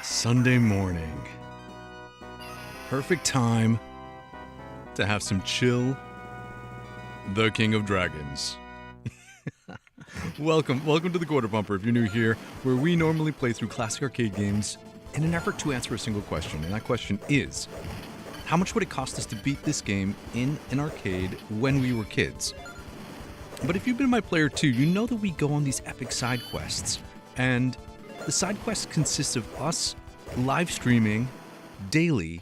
Sunday morning. Perfect time to have some chill. The King of Dragons. Welcome to the Quarter Bumper if you're new here, where we normally play through classic arcade games in an effort to answer a single question. And that question is, how much would it cost us to beat this game in an arcade when we were kids? But if you've been my player too, you know that we go on these epic side quests. And the side quest consists of us live streaming daily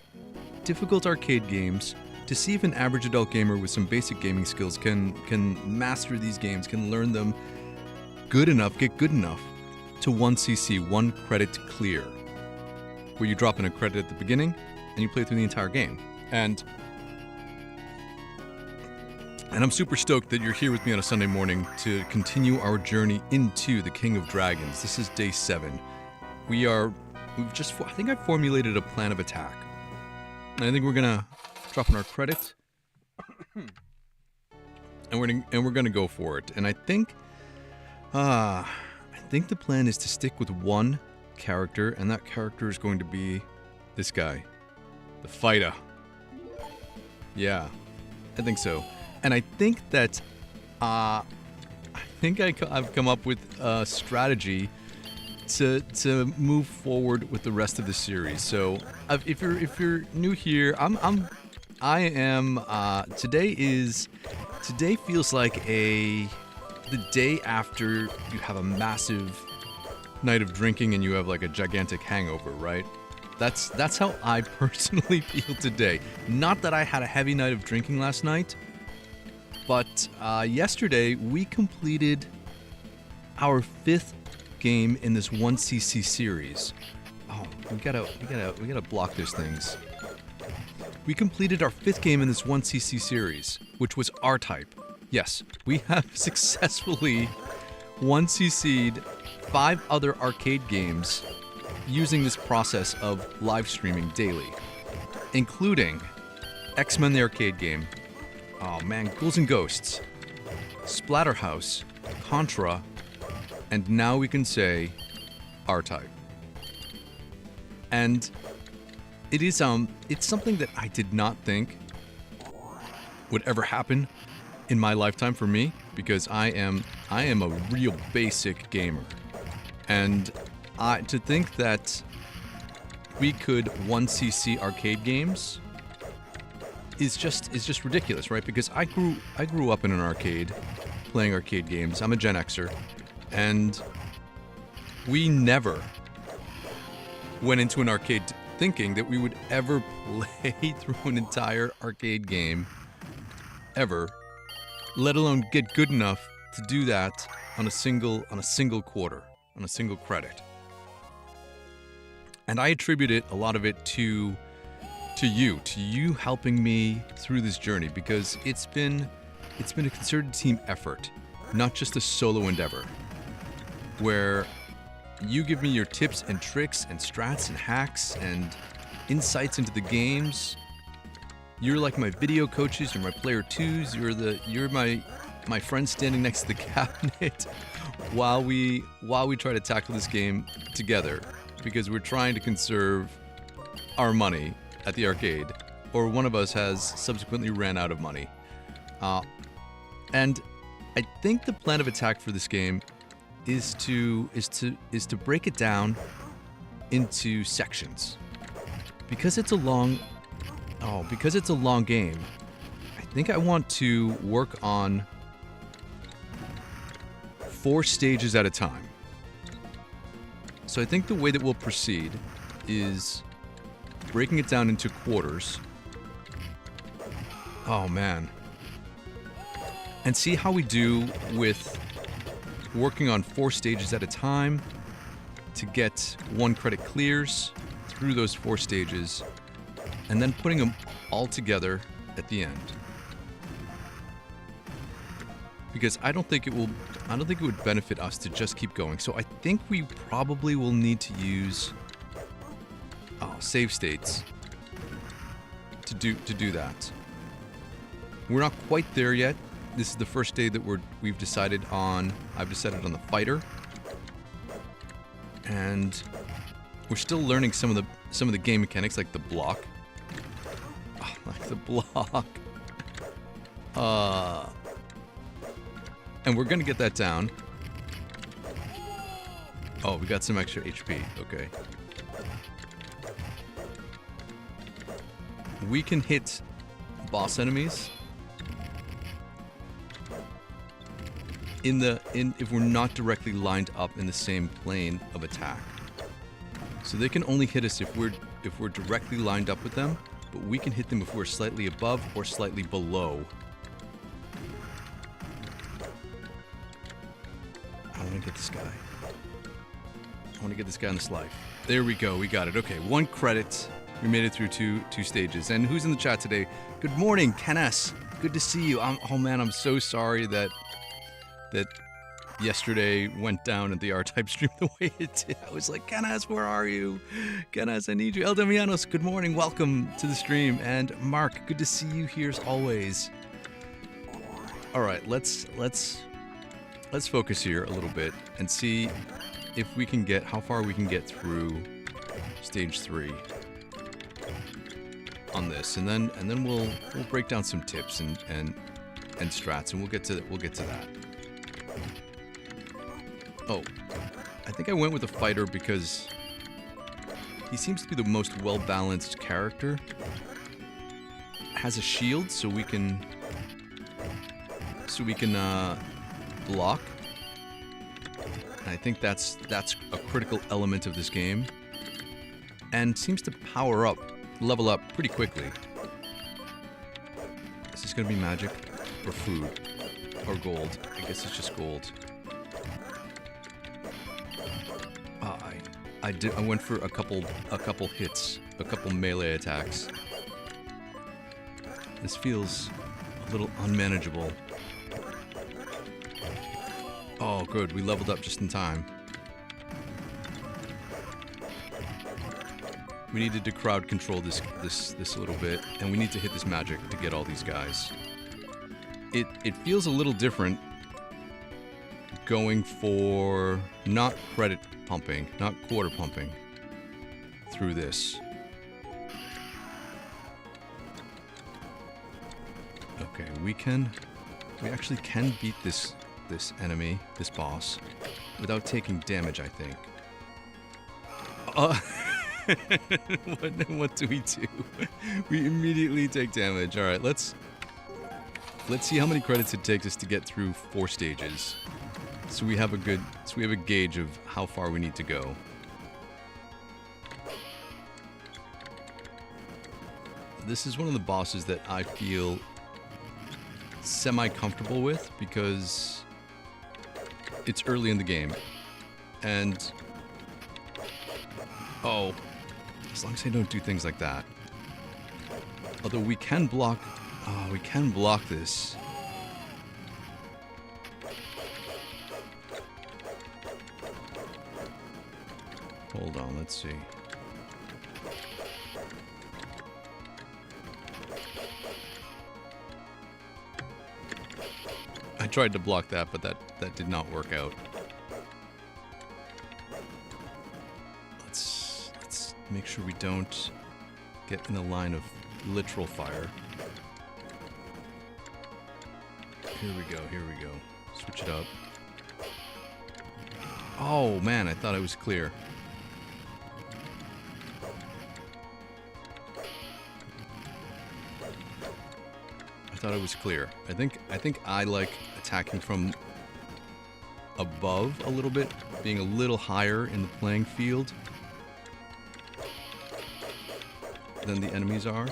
difficult arcade games to see if an average adult gamer with some basic gaming skills can master these games, can learn them get good enough to 1cc, 1 credit clear, where you drop in a credit at the beginning and you play through the entire game. And I'm super stoked that you're here with me on a Sunday morning to continue our journey into the King of Dragons. This is day 7. I think I've formulated a plan of attack. And I think we're gonna drop in our credit. and we're gonna go for it. And I think the plan is to stick with one character, and that character is going to be this guy. The fighter. Yeah, I think so. And I think that I've come up with a strategy to move forward with the rest of the series. So if you're new here, today feels like the day after you have a massive night of drinking and you have like a gigantic hangover, right? That's how I personally feel today. Not that I had a heavy night of drinking last night, but yesterday we completed our 5th game in this 1cc series. Oh, we gotta block those things. We completed our 5th game in this 1cc series, which was R-Type. Yes, we have successfully 1cc'd 5 other arcade games using this process of live streaming daily, including X-Men the arcade game, oh man, Ghouls N Ghosts, Splatterhouse, Contra, and now we can say R-Type. And it is it's something that I did not think would ever happen in my lifetime for me, because I am a real basic gamer. And to think that we could 1cc arcade games is just ridiculous, right? Because I grew up in an arcade playing arcade games. I'm a Gen Xer, and we never went into an arcade thinking that we would ever play through an entire arcade game ever, let alone get good enough to do that on a single quarter, on a single credit. And I attribute a lot of it to you helping me through this journey, because it's been a concerted team effort, not just a solo endeavor, where you give me your tips and tricks and strats and hacks and insights into the games. You're like my video coaches, you're my player 2s, you're my friend standing next to the cabinet while we try to tackle this game together, because we're trying to conserve our money at the arcade, or one of us has subsequently ran out of money. And I think the plan of attack for this game is to break it down into sections. Because it's a long game, I think I want to work on 4 stages at a time. So I think the way that we'll proceed is breaking it down into quarters. Oh man. And see how we do with working on 4 stages at a time to get 1 credit clears through those 4 stages, and then putting them all together at the end. Because I don't think it would benefit us to just keep going. So I think we probably will need to use save states to do that. We're not quite there yet. This is the first day that I've decided on the fighter. And We're still learning some of the game mechanics, like the block. Oh, like the block. And we're gonna get that down. Oh, we got some extra HP. Okay. We can hit boss enemies if we're not directly lined up in the same plane of attack. So they can only hit us if we're directly lined up with them, but we can hit them if we're slightly above or slightly below. I want to get this guy. I want to get this guy on this life. There we go. We got it. Okay, 1 credit. We made it through two stages. And who's in the chat today? Good morning, Ken S. Good to see you. Oh man, I'm so sorry that yesterday went down at the R-Type stream the way it did. I was like, Ken S, where are you? Ken S, I need you. El Damianos, good morning. Welcome to the stream. And Mark, good to see you here as always. All right, let's focus here a little bit and see if we can get how far we can get through stage 3 on this, and then we'll break down some tips and strats, and we'll get to that. Oh, I think I went with a fighter because he seems to be the most well-balanced character. Has a shield, so we can block. And I think that's a critical element of this game, and seems to level up pretty quickly. Is this gonna be magic or food or gold? I guess it's just gold. I went for a couple hits, a couple melee attacks. This feels a little unmanageable. Oh, good. We leveled up just in time. We needed to crowd control this a little bit, and we need to hit this magic to get all these guys. It feels a little different going for not credit pumping, not quarter pumping through this. Okay, we actually can beat this enemy, this boss, without taking damage, I think. What do? We immediately take damage. All right, let's see how many credits it takes us to get through 4 stages. So we have a gauge of how far we need to go. This is one of the bosses that I feel semi-comfortable with because it's early in the game. And oh, as long as I don't do things like that. Although we can block this. Hold on, let's see. I tried to block that, but that did not work out. Let's make sure we don't get in the line of literal fire. Here we go. Switch it up. Oh man, I thought I was clear. I think I like attacking from above a little bit, being a little higher in the playing field than the enemies are.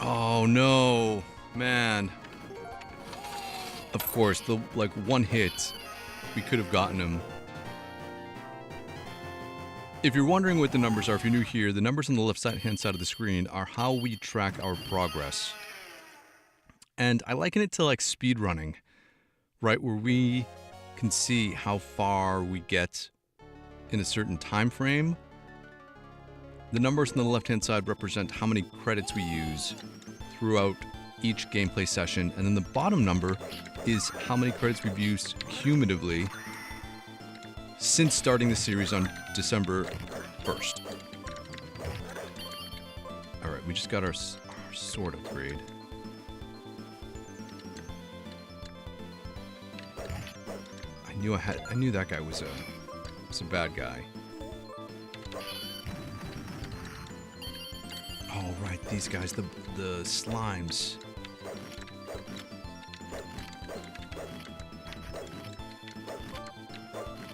Oh no, man. Of course, the one hit, we could have gotten him. If you're wondering what the numbers are, if you're new here, the numbers on the left-hand side of the screen are how we track our progress. And I liken it to like speedrunning, right? Where we can see how far we get in a certain time frame. The numbers on the left-hand side represent how many credits we use throughout each gameplay session, and then the bottom number is how many credits we've used cumulatively since starting the series on December 1st. Alright, we just got our sword upgrade. I knew that guy was a bad guy. Oh right, these guys, the slimes.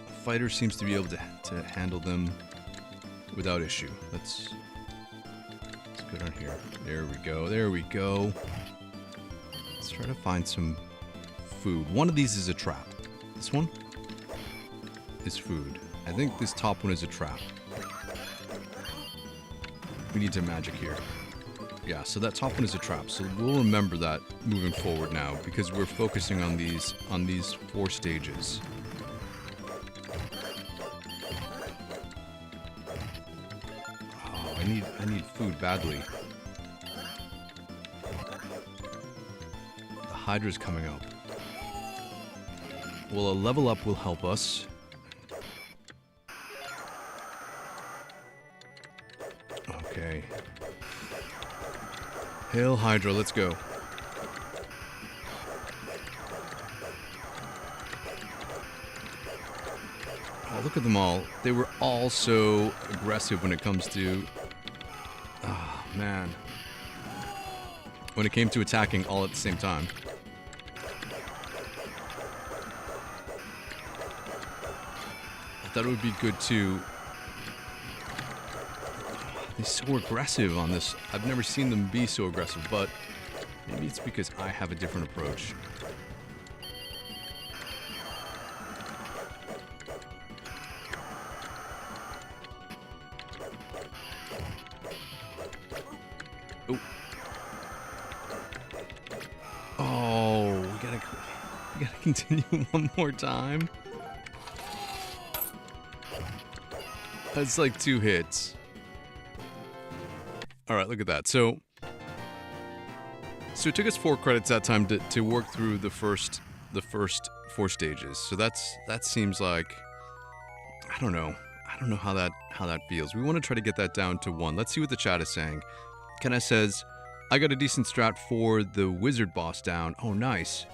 The fighter seems to be able to handle them without issue. Let's go down here. There we go. There we go. Let's try to find some food. One of these is a trap. This one is food. I think this top one is a trap. We need to magic here. Yeah, so that top one is a trap. So we'll remember that moving forward now because we're focusing on these 4 stages. Oh, I need food badly. The Hydra's coming up. Well, a level up will help us. Okay. Hail Hydra, let's go. Oh, look at them all. They were all so aggressive when it comes to... Oh, man. When it came to attacking all at the same time. I thought it would be good to... They're so aggressive on this. I've never seen them be so aggressive, but maybe it's because I have a different approach. Oh. Oh, we gotta continue one more time. That's like 2 hits. Alright, look at that. So it took us 4 credits that time to work through the first 4 stages. So that seems like, I don't know how that feels. We want to try to get that down to 1. Let's see what the chat is saying. Kenna says, I got a decent strat for the wizard boss down. Oh, nice.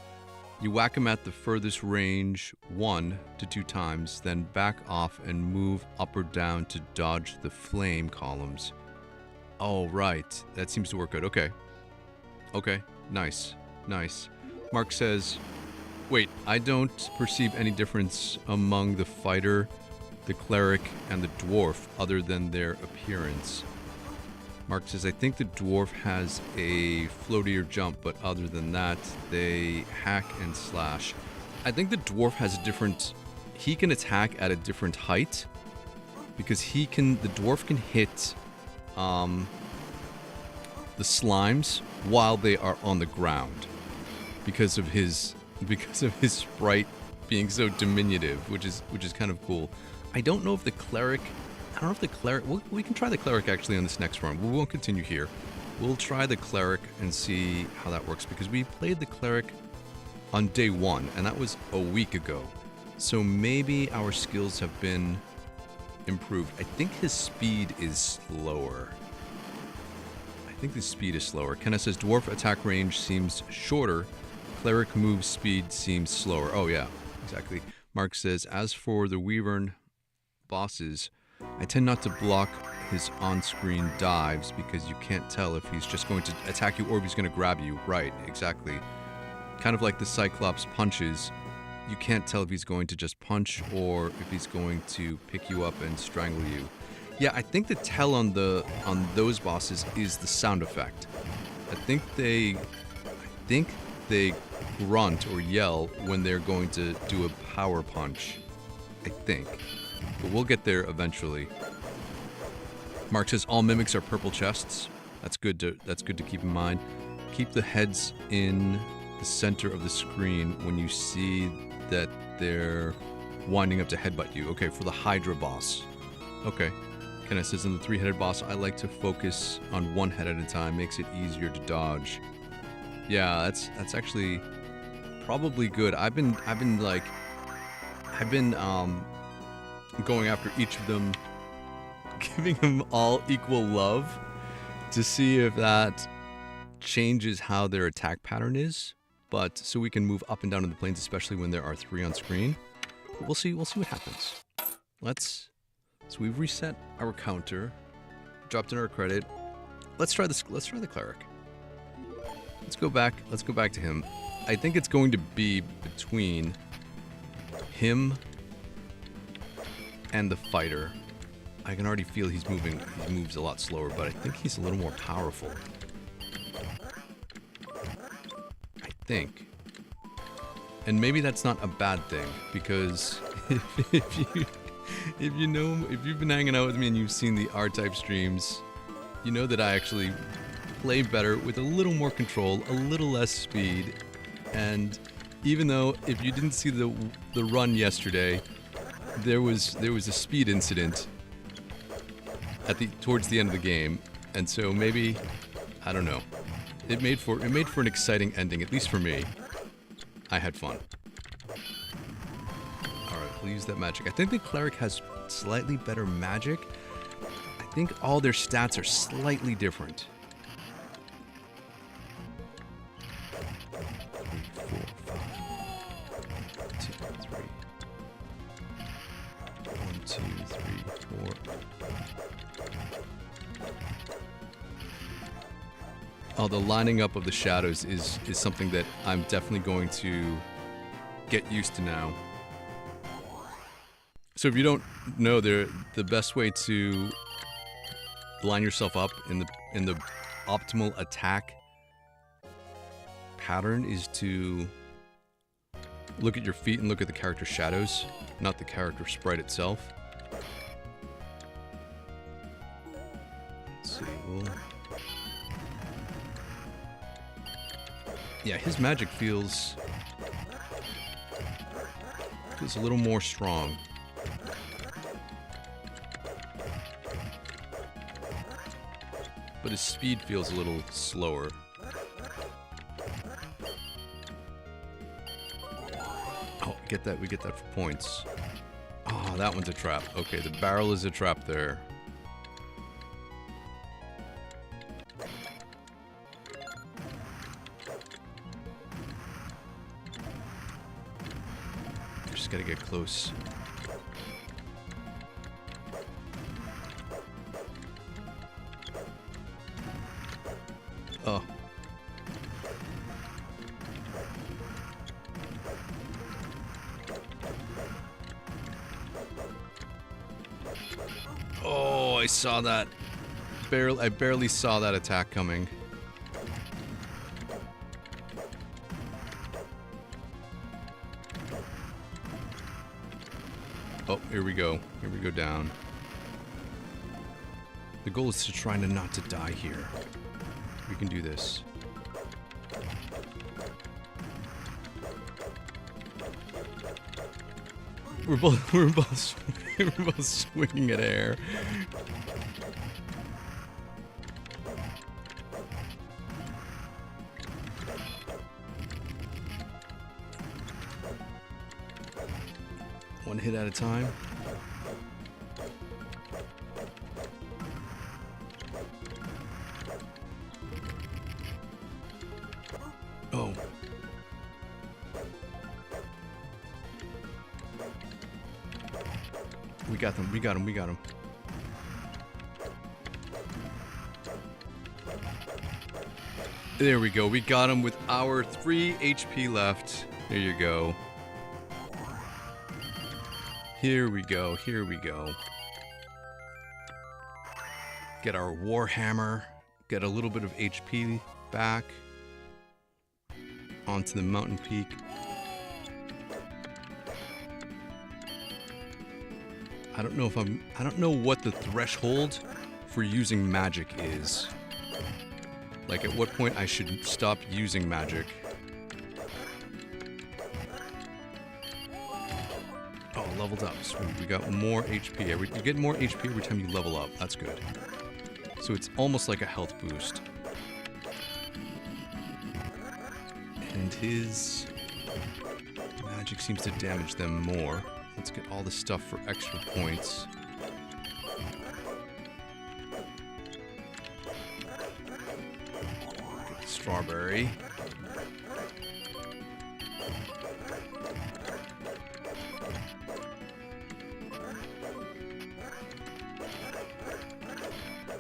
You whack him at the furthest range 1 to 2 times, then back off and move up or down to dodge the flame columns. Oh, right. That seems to work good. Okay. Okay. Nice. Nice. Mark says, wait, I don't perceive any difference among the fighter, the cleric, and the dwarf other than their appearance. Mark says, I think the dwarf has a floatier jump, but other than that, they hack and slash. I think the dwarf has a different... He can attack at a different height, because the dwarf can hit the slimes while they are on the ground, because of his sprite being so diminutive, which is kind of cool. I don't know if the cleric... we can try the cleric actually on this next run. We won't continue here. We'll try the cleric and see how that works, because we played the cleric on day 1, and that was a week ago. So maybe our skills have been improved. I think his speed is slower. Kenna says dwarf attack range seems shorter. Cleric move speed seems slower. Oh yeah, exactly. Mark says, as for the Wyvern bosses, I tend not to block his on-screen dives because you can't tell if he's just going to attack you or if he's going to grab you. Right, exactly. Kind of like the Cyclops punches. You can't tell if he's going to just punch or if he's going to pick you up and strangle you. Yeah, I think the tell on those bosses is the sound effect. I think they grunt or yell when they're going to do a power punch. I think. But we'll get there eventually. Mark says all mimics are purple chests. That's good to keep in mind. Keep the heads in the center of the screen when you see that they're winding up to headbutt you. Okay, for the Hydra boss. Okay. Kenna says in the 3-headed boss, I like to focus on 1 head at a time. Makes it easier to dodge. Yeah, that's actually probably good. I've been going after each of them, giving them all equal love to see if that changes how their attack pattern is. But so we can move up and down in the planes, especially when there are 3 on screen. But we'll see what happens. So we've reset our counter, dropped in our credit. Let's try this. Let's try the cleric. Let's go back to him. I think it's going to be between him and the fighter. I can already feel he moves a lot slower, but I think he's a little more powerful. I think. And maybe that's not a bad thing, because if you've been hanging out with me and you've seen the R-Type streams, you know that I actually play better with a little more control, a little less speed. And even though, if you didn't see the run yesterday, there was a speed incident towards the end of the game, and so maybe, I don't know, it made for an exciting ending, at least for me. I had fun. All right, we'll use that magic. I think the cleric has slightly better magic. I think all their stats are slightly different. 3, 4, 5. 2, 3. 1, 2, 3, 4. Oh, the lining up of the shadows is something that I'm definitely going to get used to now. So if you don't know, the best way to line yourself up in the optimal attack pattern is to look at your feet and look at the character shadows, not the character sprite itself. Let's see. Yeah, his magic feels a little more strong. But his speed feels a little slower. Oh, we get that for points. Oh, that one's a trap. Okay, the barrel is a trap there. Just gotta get close. Oh. Oh, I saw that. I barely saw that attack coming. Oh, here we go. Here we go down. The goal is to try not to die here. We can do this. We're both swinging at air. One hit at a time. Oh. We got them, we got him, we got him. There we go, we got him with our 3 HP left. There you go. Here we go, here we go. Get our Warhammer, get a little bit of HP back. Onto the mountain peak. I don't know what the threshold for using magic is. Like, at what point I should stop using magic. Oh, leveled up. Sweet. We got more HP. You get more HP every time you level up. That's good. So it's almost like a health boost. And his Magic seems to damage them more. Let's get all the stuff for extra points. Get the strawberry.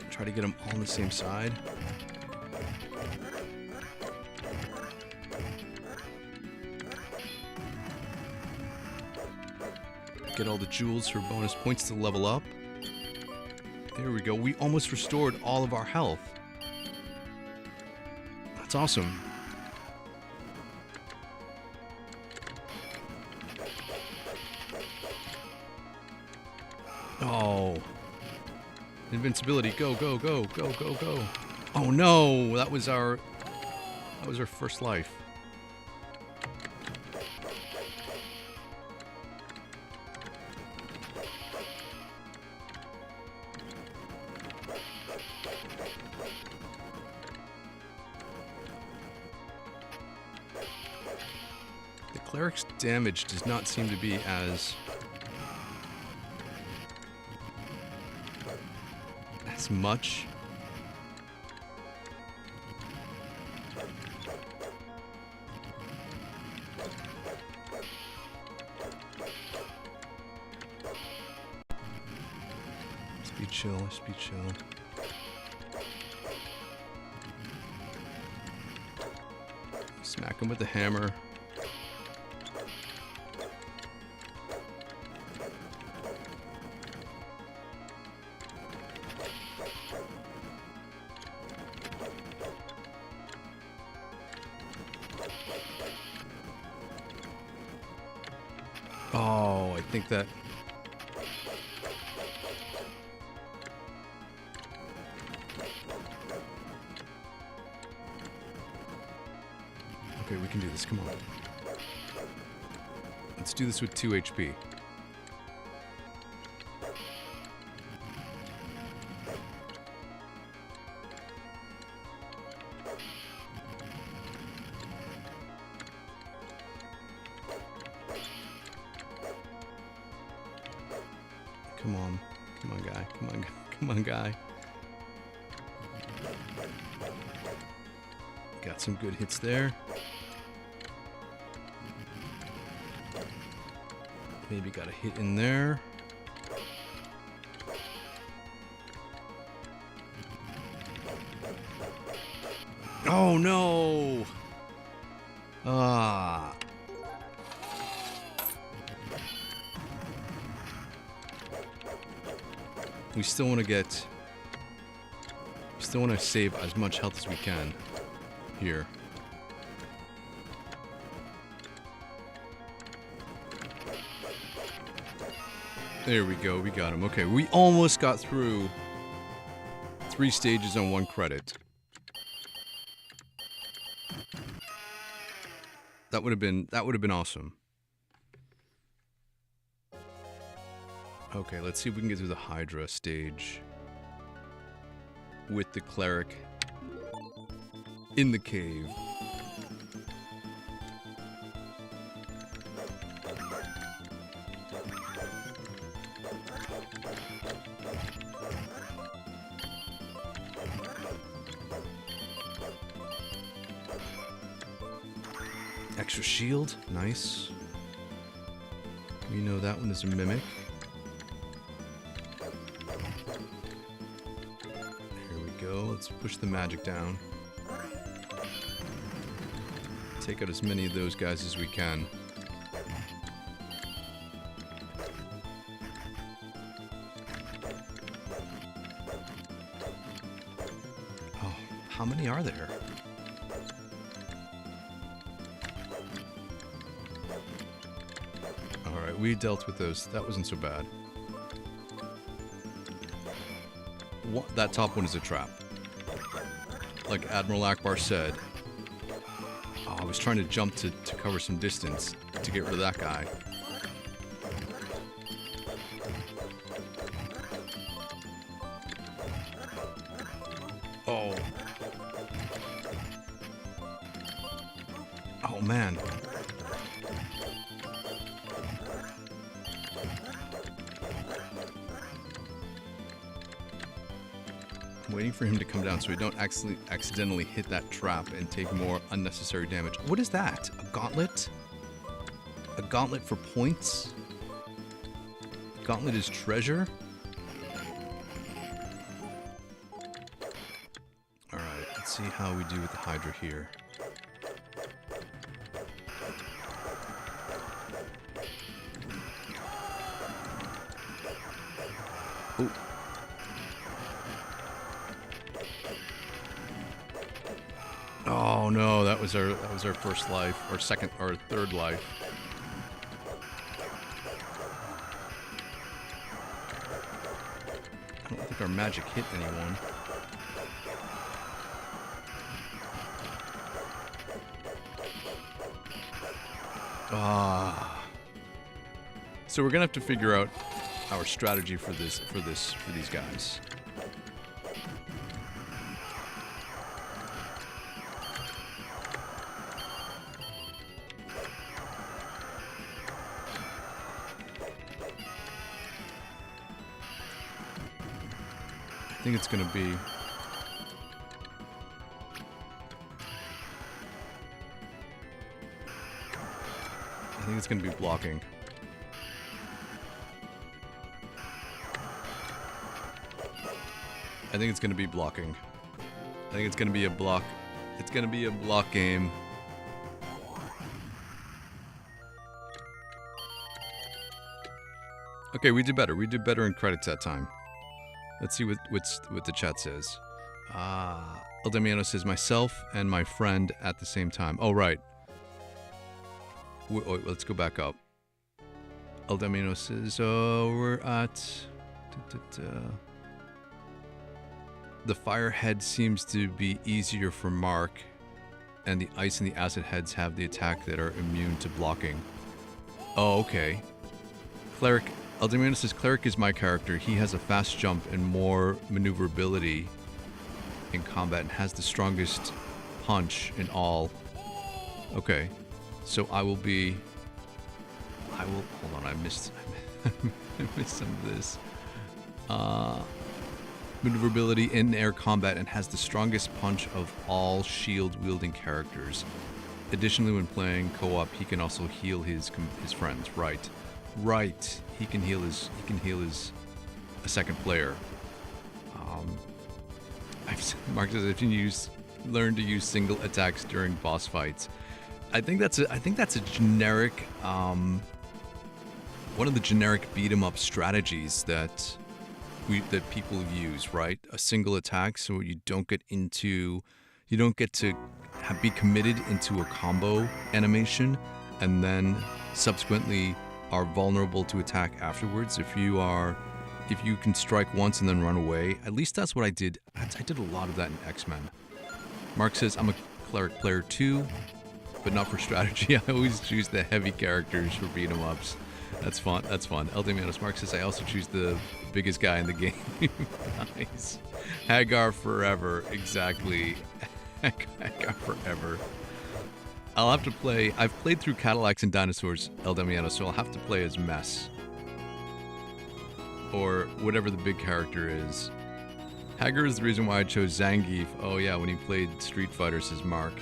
Try to get them all on the same side. Get all the jewels for bonus points to level up. There we go. We almost restored all of our health. That's awesome. Oh. Invincibility. Go, go, go, go, go, go. Oh no, that was our first life. The cleric's damage does not seem to be as much. Speed chill, speed chill. Smack him with the hammer. Oh, I think that... Okay, we can do this. Come on. Let's do this with 2 HP. Come on. Come on, guy. Come on, come on, guy. Got some good hits there. Maybe got a hit in there. Oh, no! Ah. We still want to get... We still want to save as much health as we can here. There we go, we got him. Okay, we almost got through 3 stages on 1 credit. That would have been awesome. Okay, let's see if we can get through the Hydra stage with the cleric in the cave. Extra shield, nice. We know that one is a mimic. Here we go, let's push the magic down. Take out as many of those guys as we can. Oh, how many are there? Alright, we dealt with those. That wasn't so bad. That top one is a trap. Like Admiral Akbar said. Oh, I was trying to jump to cover some distance to get rid of that guy. Oh. Oh, man. I'm waiting for him to come down so we don't accidentally hit that trap and take more unnecessary damage. What is that? A gauntlet? A gauntlet for points? Gauntlet is treasure? Alright, let's see how we do with the Hydra here. Oh. Oh no, that was our first life, or second, or third life. I don't think our magic hit anyone. Ah. So we're gonna have to figure out our strategy for these guys. I think it's gonna be blocking. I think it's gonna be blocking. I think it's gonna be a block. It's gonna be a block game. Okay, we did better. We did better in credits that time. Let's see what the chat says. El Damiano says, myself and my friend at the same time. Oh, right. Wait, let's go back up. El Damiano says, we're at... The fire head seems to be easier for Mark, and the ice and the acid heads have the attack that are immune to blocking. Oh, okay. Cleric... Eldemir says, Cleric is my character. He has a fast jump and more maneuverability in combat and has the strongest punch in all. Okay. So I will... Hold on, I missed some of this. Maneuverability in air combat and has the strongest punch of all shield-wielding characters. Additionally, when playing co-op, he can also heal his friends. Right. Right. He can heal his a second player. Mark says if you learn to use single attacks during boss fights. I think that's a generic one of the generic beat 'em up strategies that people use, right? A single attack, so you don't get to be committed into a combo animation, and then subsequently are vulnerable to attack afterwards. If you can strike once and then run away, at least that's what I did. I did a lot of that in X-Men. Mark says, I'm a cleric player too, but not for strategy. I always choose the heavy characters for beat 'em ups. That's fun. That's fun. Eldemianos Mark says, I also choose the biggest guy in the game. Nice. Hagar forever. Exactly. Hagar forever. I'll have to play... I've played through Cadillacs and Dinosaurs, Eldemianos, so I'll have to play as Mess. Or whatever the big character is. Hagar is the reason why I chose Zangief. Oh yeah, when he played Street Fighter, says Mark.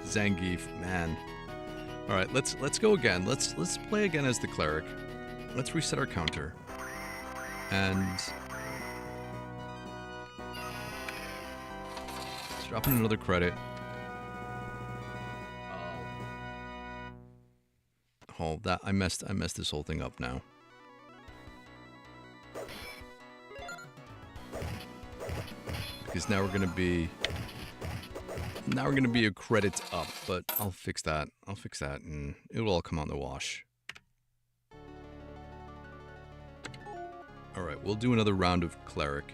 Zangief, man. Alright, let's go again. Let's play again as the cleric. Let's reset our counter. And let's drop in another credit. Oh, that I messed this whole thing up now. Because now we're gonna be a credit up, but I'll fix that. I'll fix that, and it'll all come out in the wash. All right, we'll do another round of cleric,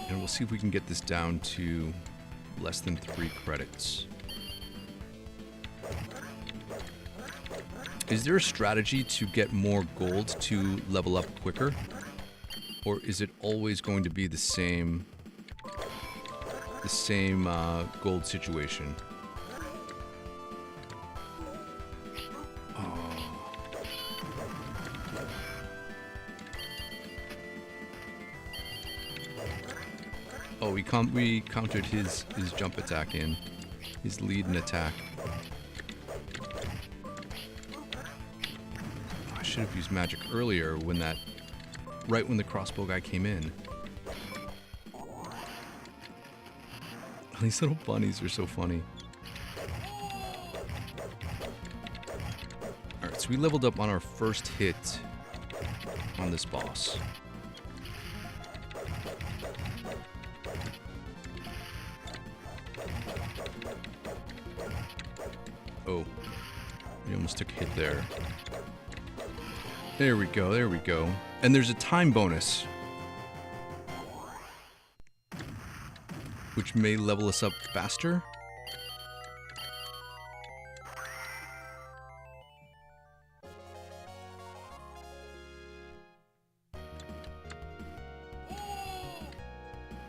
and we'll see if we can get this down to less than 3 credits. Is there a strategy to get more gold to level up quicker? Or is it always going to be the same gold situation? Oh, we countered his jump attack in. His lead and attack. I should have used magic earlier when right when the crossbow guy came in. These little bunnies are so funny. Alright, so we leveled up on our first hit on this boss. Oh, we almost took a hit there. There we go, there we go. And there's a time bonus, which may level us up faster.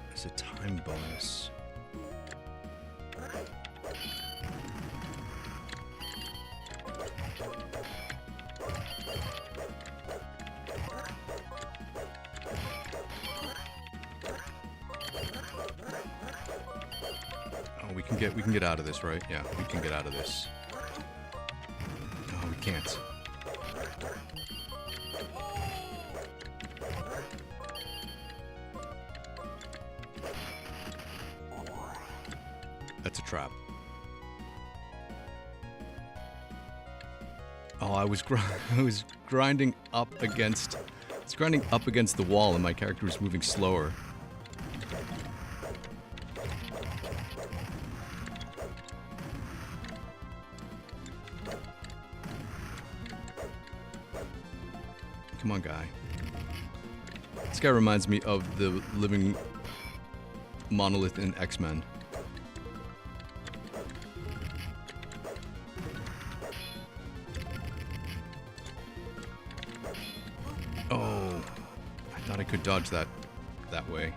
There's a time bonus. We can get out of this, right? Yeah, we can get out of this. No, we can't. That's a trap. Oh, I was grinding up against the wall, and my character was moving slower. Come on, guy. This guy reminds me of the living monolith in X-Men. Oh, I thought I could dodge that way.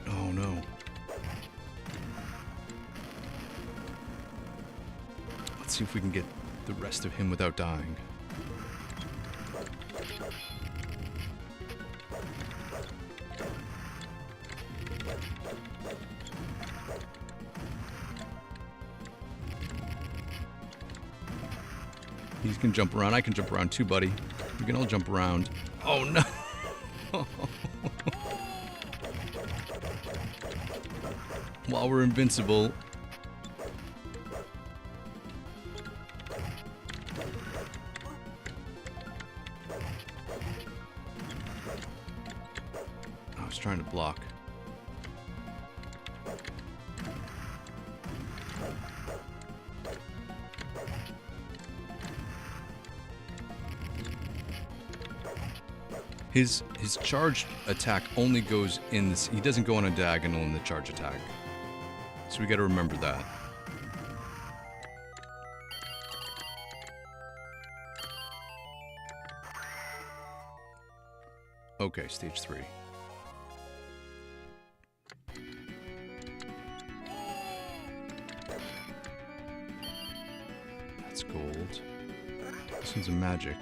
Oh no. Let's see if we can get the rest of him without dying. He can jump around. I can jump around too, buddy. We can all jump around. Oh no! While we're invincible. I was trying to block. His charged attack only goes in this. He doesn't go on a diagonal in the charge attack. So we got to remember that. Okay, stage 3. That's gold. This one's a magic.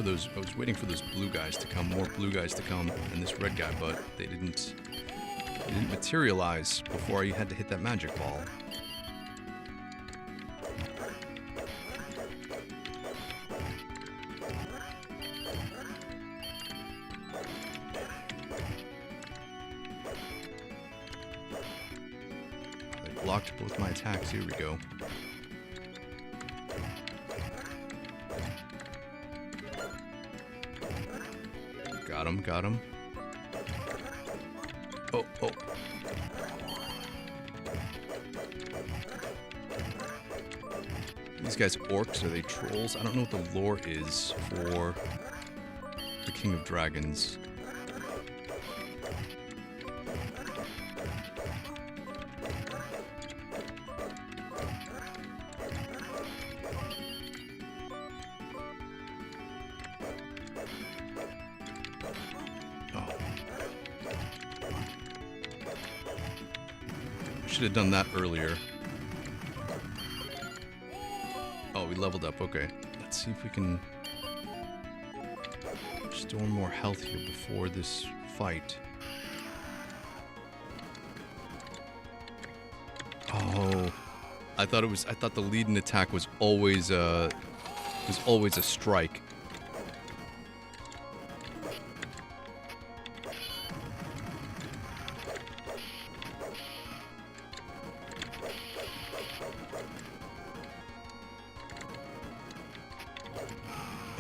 I was waiting for those blue guys to come, more blue guys to come, and this red guy, but they didn't materialize before I had to hit that magic ball. I blocked both my attacks. Here we go. Got him. Oh. These guys orcs, are they trolls? I don't know what the lore is for the King of Dragons. should have done that earlier. Oh, we leveled up. Okay. Let's see if we can restore more health here before this fight. Oh, I thought the lead-in attack was always a strike.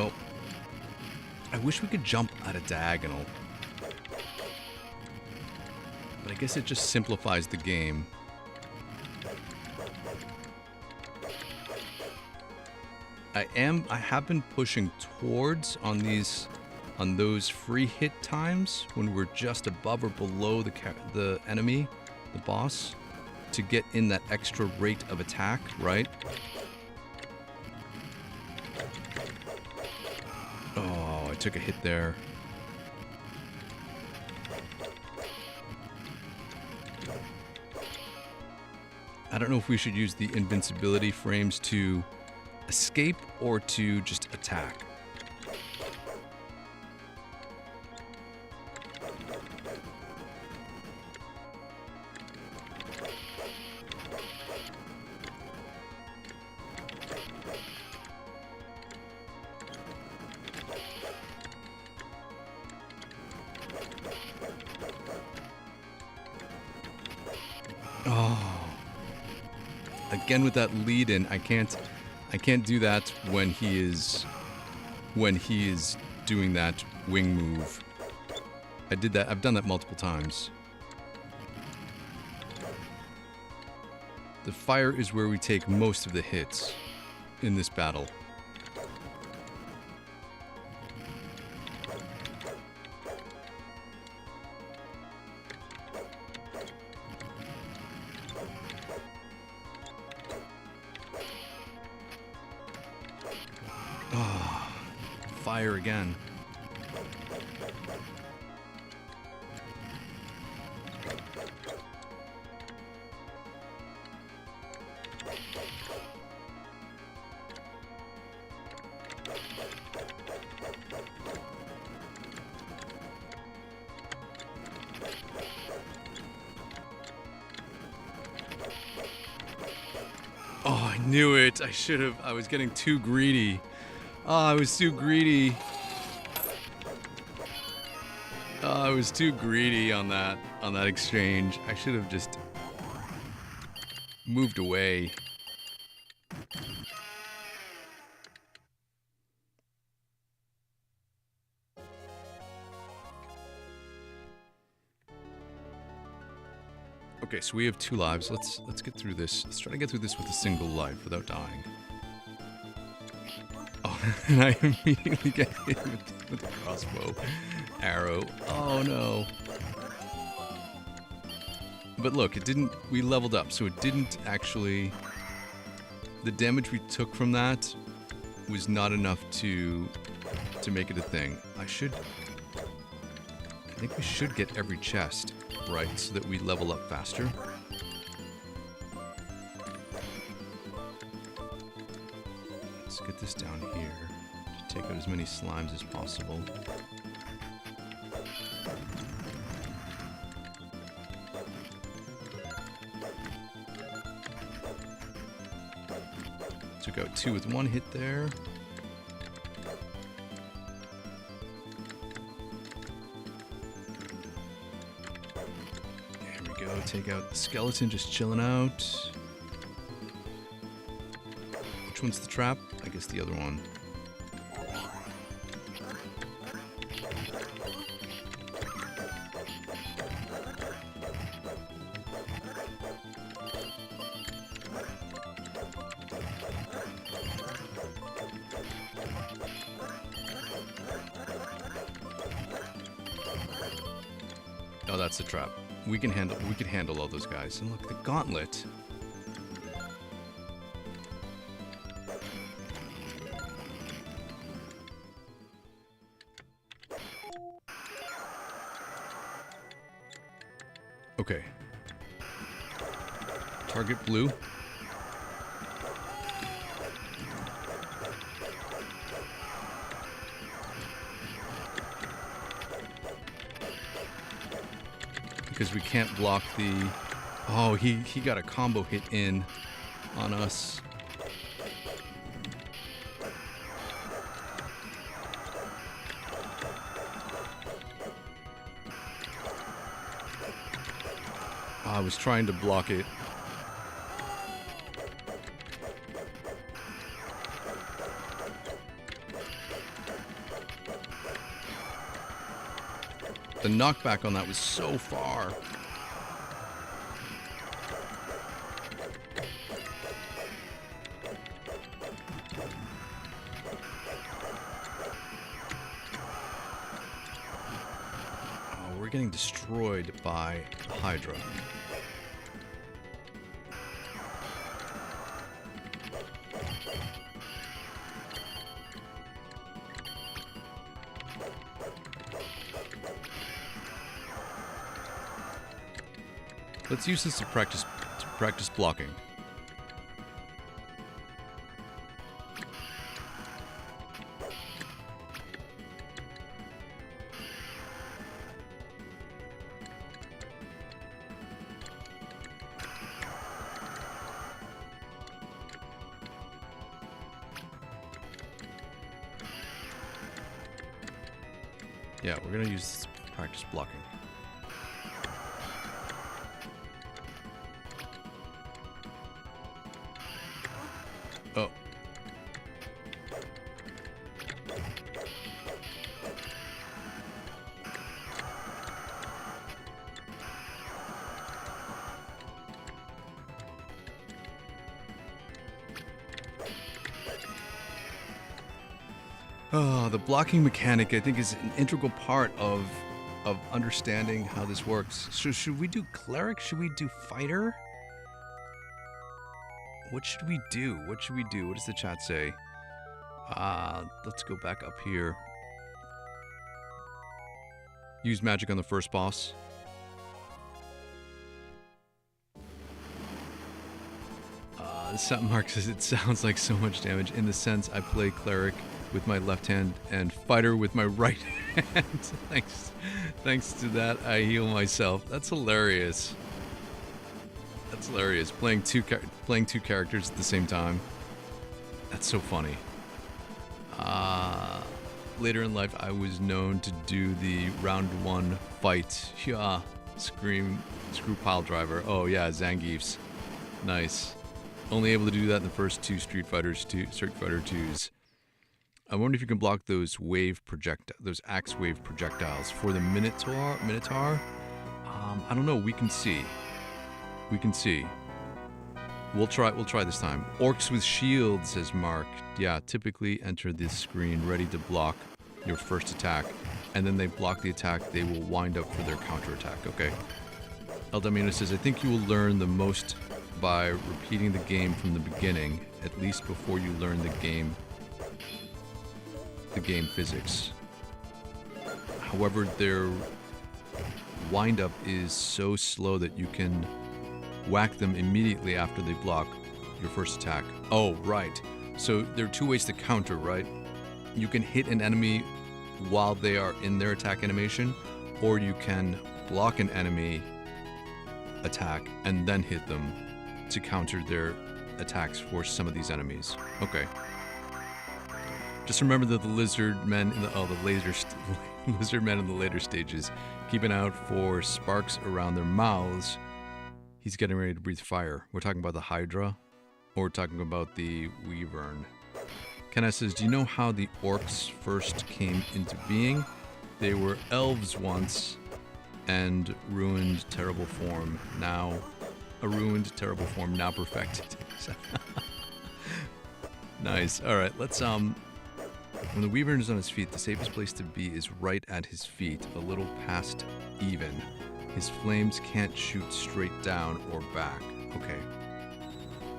Oh, I wish we could jump at a diagonal, but I guess it just simplifies the game. I have been pushing towards on those free hit times when we're just above or below the enemy, the boss, to get in that extra rate of attack, right? Oh, I took a hit there. I don't know if we should use the invincibility frames to escape or to just attack. Oh. Again with that lead in, I can't do that when he is doing that wing move. I've done that multiple times. The fire is where we take most of the hits in this battle. Oh, fire again. Oh, I knew it. I was getting too greedy. Oh, I was too greedy. Oh, I was too greedy on that exchange. I should have just moved away. Okay, so we have 2 lives. Let's get through this. Let's try to get through this with a single life without dying. Oh, and I immediately get hit with the crossbow arrow. Oh no. But look, we leveled up, so it didn't actually, the damage we took from that was not enough to make it a thing. I think we should get every chest, right, so that we level up faster. Let's get this down here to take out as many slimes as possible. Took out 2 with 1 hit there. Take out the skeleton just chilling out. Which one's the trap? I guess the other one. Oh, that's the trap. We can handle all those guys. And look, the gauntlet. Okay. Target blue. Because we can't block the... Oh, he got a combo hit in on us. I was trying to block it. The knockback on that was so far. Oh, we're getting destroyed by Hydra. Let's use this to practice blocking. Yeah, we're gonna use this to practice blocking. Oh. Oh, the blocking mechanic, I think, is an integral part of understanding how this works. So should we do cleric? Should we do fighter? What should we do? What should we do? What does the chat say? Let's go back up here. Use magic on the first boss. Mark says it sounds like so much damage. In the sense, I play cleric with my left hand and fighter with my right hand. Thanks to that, I heal myself. That's hilarious. That's hilarious. Playing two characters at the same time. That's so funny. Later in life, I was known to do the round one fight. Yeah, screw pile driver. Oh yeah, Zangief's. Nice. Only able to do that in the first two Street Fighter 2s. I wonder if you can block those those axe wave projectiles for the Minotaur. I don't know. We can see. We'll try this time. Orcs with shields, says Mark. Yeah, typically enter this screen ready to block your first attack, and then they block the attack. They will wind up for their counterattack. Okay. Eldamino says, I think you will learn the most by repeating the game from the beginning, at least before you learn the game physics. However, their wind-up is so slow that you can whack them immediately after they block your first attack. Oh, right. So there are two ways to counter, right? You can hit an enemy while they are in their attack animation, or you can block an enemy attack and then hit them to counter their attacks for some of these enemies. Okay. Just remember that the lizard men in the later stages keep an eye out for sparks around their mouths. He's getting ready to breathe fire. We're talking about the Hydra, or we're talking about the Wyvern. Kenneth says, do you know how the orcs first came into being? They were elves once, and ruined terrible form. Now, a ruined terrible form, now perfected. Nice. All right, let's when the Wyvern is on his feet, the safest place to be is right at his feet, a little past even. His flames can't shoot straight down or back. Okay.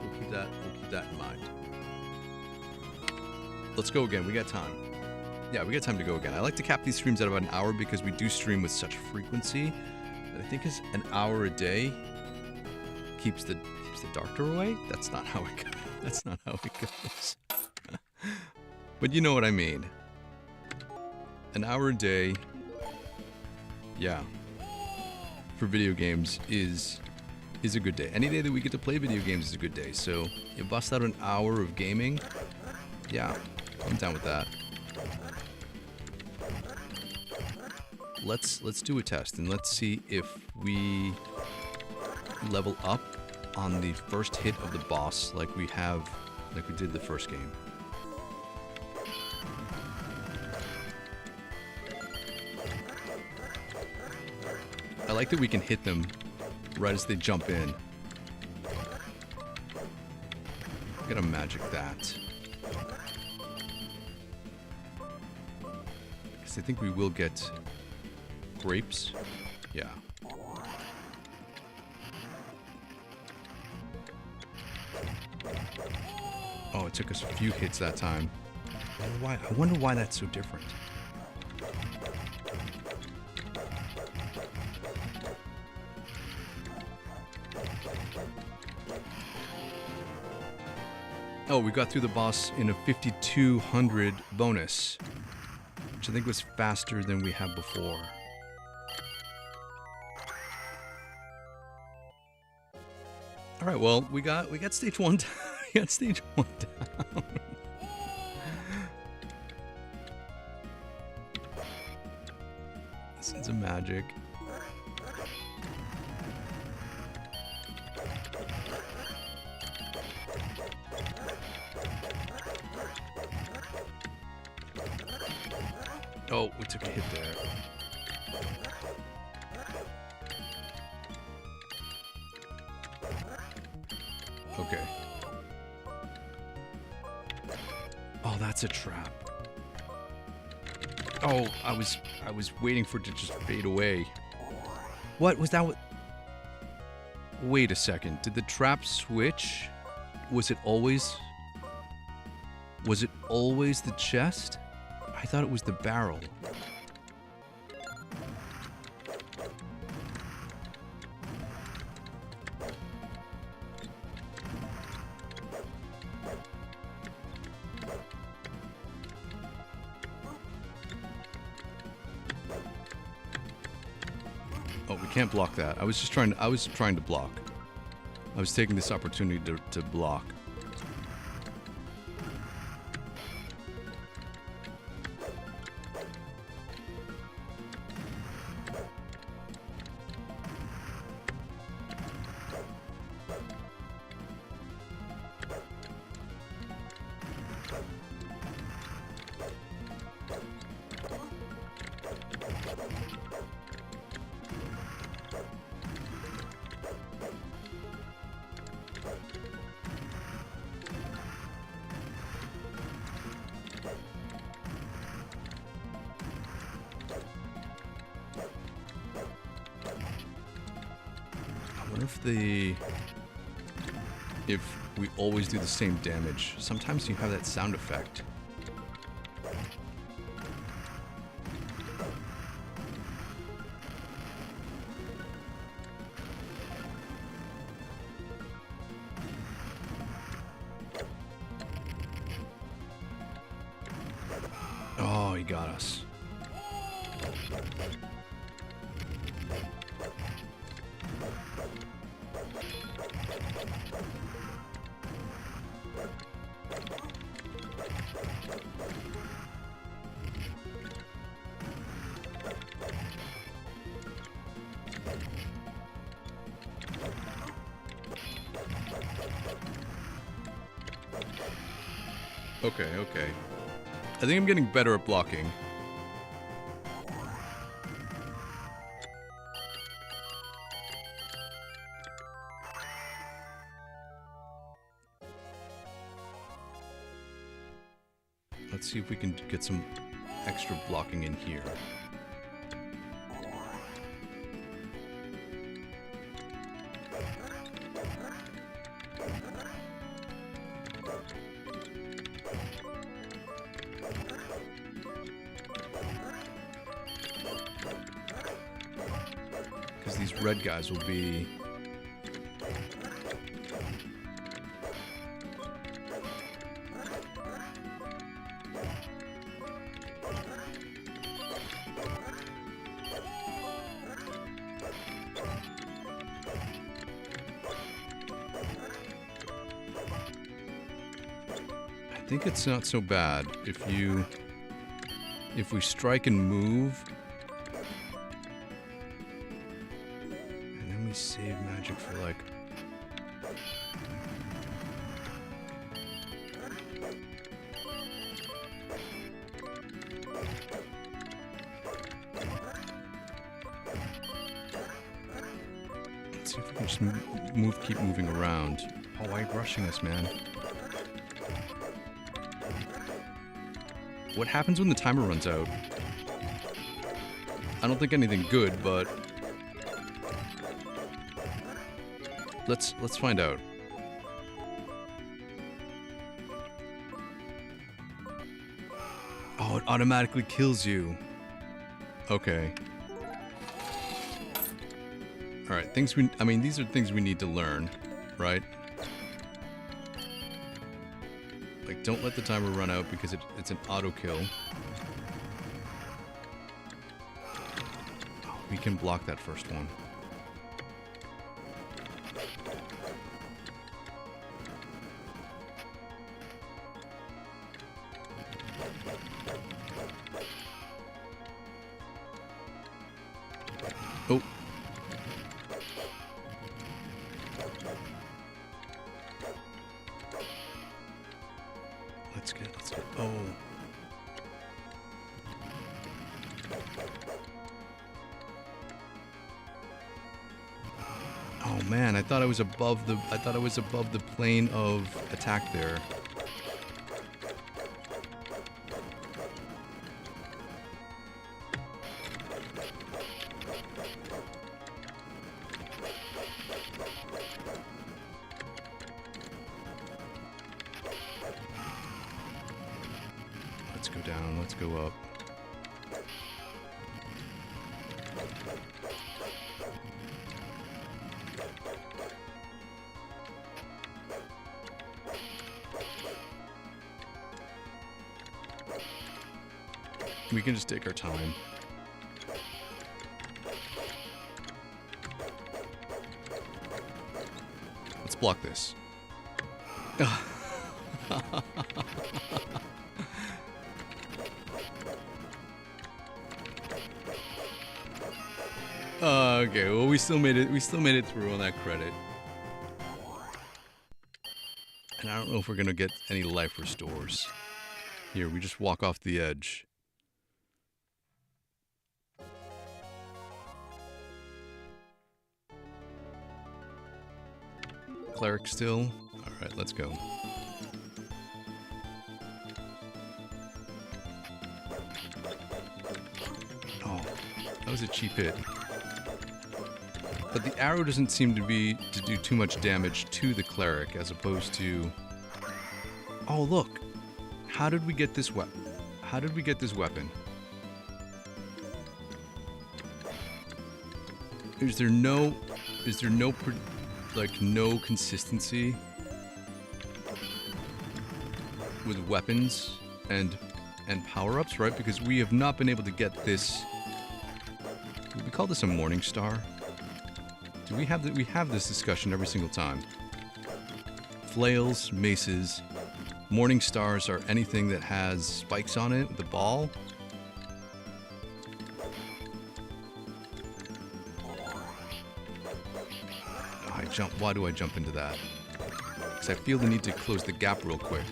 We'll keep that in mind. Let's go again. We got time. Yeah, we got time to go again. I like to cap these streams at about an hour because we do stream with such frequency. I think it's an hour a day keeps the keeps the doctor away? That's not how it goes. That's not how it goes. But you know what I mean. An hour a day, yeah, for video games is a good day. Any day that we get to play video games is a good day. So you bust out an hour of gaming, yeah, I'm down with that. Let's do a test and let's see if we level up on the first hit of the boss like we did the first game. I like that we can hit them right as they jump in. Gotta magic that. Because I think we will get grapes. Yeah. Oh, it took us a few hits that time. I wonder why that's so different. Oh, we got through the boss in a 5200 bonus, which I think was faster than we had before. All right, well, we got stage 1 down. We got stage 1 down. This is a magic. Oh, we took a hit there. Okay. Oh, that's a trap. Oh, I was waiting for it to just fade away. What was that? Wait a second. Did the trap switch? Was it always the chest? I thought it was the barrel. Oh, we can't block that. I was trying to block. I was taking this opportunity to block. If we always do the same damage, sometimes you have that sound effect. Oh, he got us. Okay. I think I'm getting better at blocking. Let's see if we can get some extra blocking in here. Red guys will be think it's not so bad if we strike and move, and then we save magic for like. Let's see if we can just keep moving around. Oh, why are you rushing us, man? What happens when the timer runs out? I don't think anything good, but let's find out. Oh, it automatically kills you. Okay. All right, I mean, these are things we need to learn, right? Like, don't let the timer run out because it's an auto kill. Oh, we can block that first one. Oh. Let's get, oh. Oh man, I thought I was above the plane of attack there. Let's go down, let's go up. We can just take our time. Let's block this. Okay, well we still made it through on that credit. And I don't know if we're gonna get any life restores. Here, we just walk off the edge. Cleric still? Alright, let's go. Oh, that was a cheap hit. But the arrow doesn't seem to do too much damage to the cleric as opposed to... Oh, look! How did we get this weapon? How did we get this weapon? Is there no consistency with weapons and power-ups, right? Because we have not been able to get this. Would we call this a morning star? Do we have we have this discussion every single time? Flails, maces, morning stars are anything that has spikes on it, the ball. Why do I jump into that? Because I feel the need to close the gap real quick.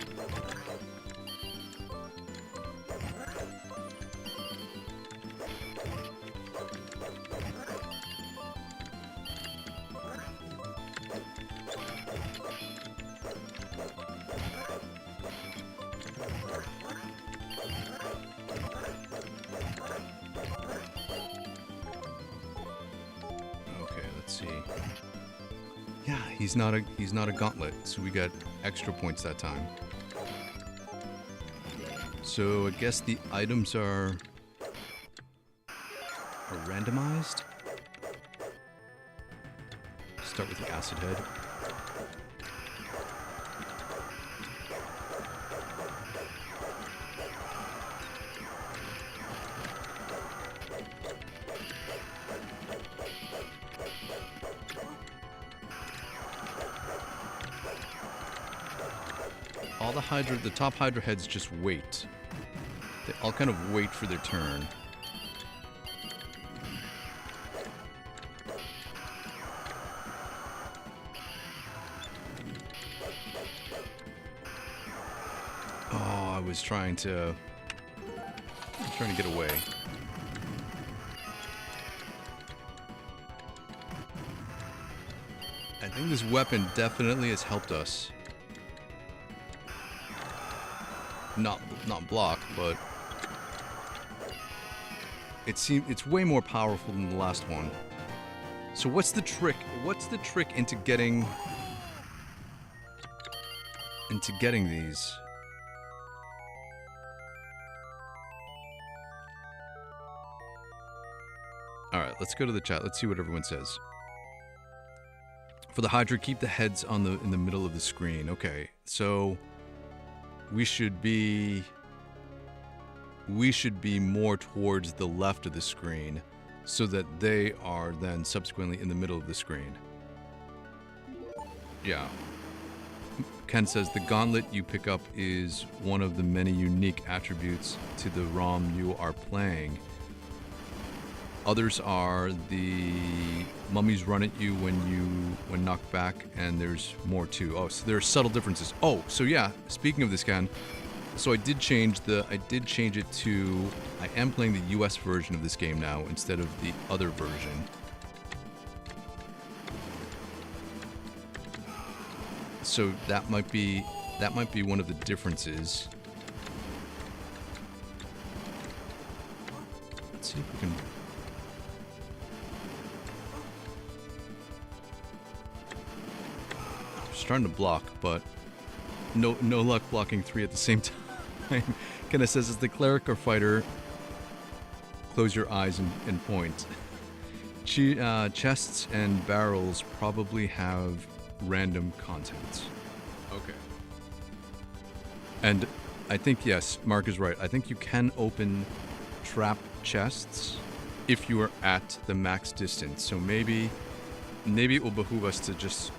Okay, let's see. Yeah, he's not a gauntlet, so we got extra points that time. So I guess the items are randomized. Start with the acid head. all the top Hydra heads just wait. They all kind of wait for their turn. Oh, I was trying to get away. I think this weapon definitely has helped us. Not block, but it's way more powerful than the last one. So what's the trick? What's the trick into getting these? All right, let's go to the chat. Let's see what everyone says. For the Hydra, keep the heads in the middle of the screen. Okay, so we should be more towards the left of the screen, so that they are then subsequently in the middle of the screen. Yeah. Ken says the gauntlet you pick up is one of the many unique attributes to the ROM you are playing. Others are the mummies run at you when knocked back, and there's more too. Oh, so there are subtle differences. Oh, so yeah. Speaking of this, Ken, so I did change it to. I am playing the US version of this game now instead of the other version. So that might be one of the differences. Let's see if we can. Trying to block, but no luck blocking 3 at the same time. Kenna says, as the cleric or fighter, close your eyes and point. Chests and barrels probably have random contents. Okay. And I think, yes, Mark is right. I think you can open trap chests if you are at the max distance. So maybe it will behoove us to just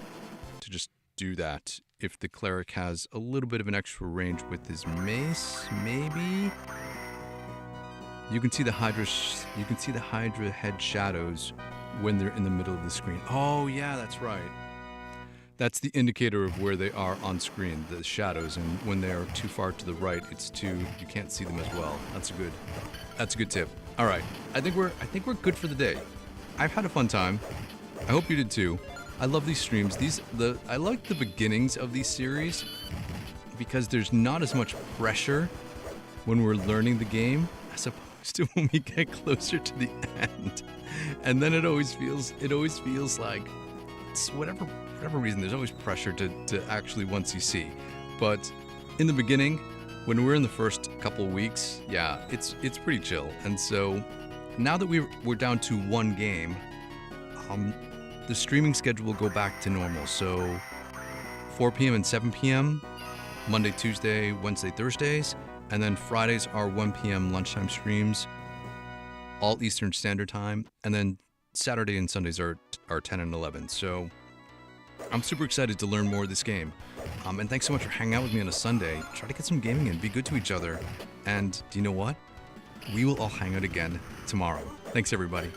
do that if the cleric has a little bit of an extra range with his mace. Maybe you can see the Hydra head shadows when they're in the middle of the screen. Oh yeah, that's right. That's the indicator of where they are on screen, the shadows, and when they are too far to the right, you can't see them as well. That's a good tip. All right, I think we're good for the day. I've had a fun time. I hope you did too. I love these streams. I like the beginnings of these series because there's not as much pressure when we're learning the game as opposed to when we get closer to the end. And then it always feels like it's whatever reason, there's always pressure to actually once you see. But in the beginning, when we're in the first couple weeks, yeah, it's pretty chill. And so now that we're down to one game, the streaming schedule will go back to normal. So 4 p.m. and 7 p.m., Monday, Tuesday, Wednesday, Thursdays, and then Fridays are 1 p.m. lunchtime streams, all Eastern Standard Time, and then Saturday and Sundays are 10 and 11. So I'm super excited to learn more of this game. And thanks so much for hanging out with me on a Sunday. Try to get some gaming in, be good to each other. And do you know what? We will all hang out again tomorrow. Thanks, everybody.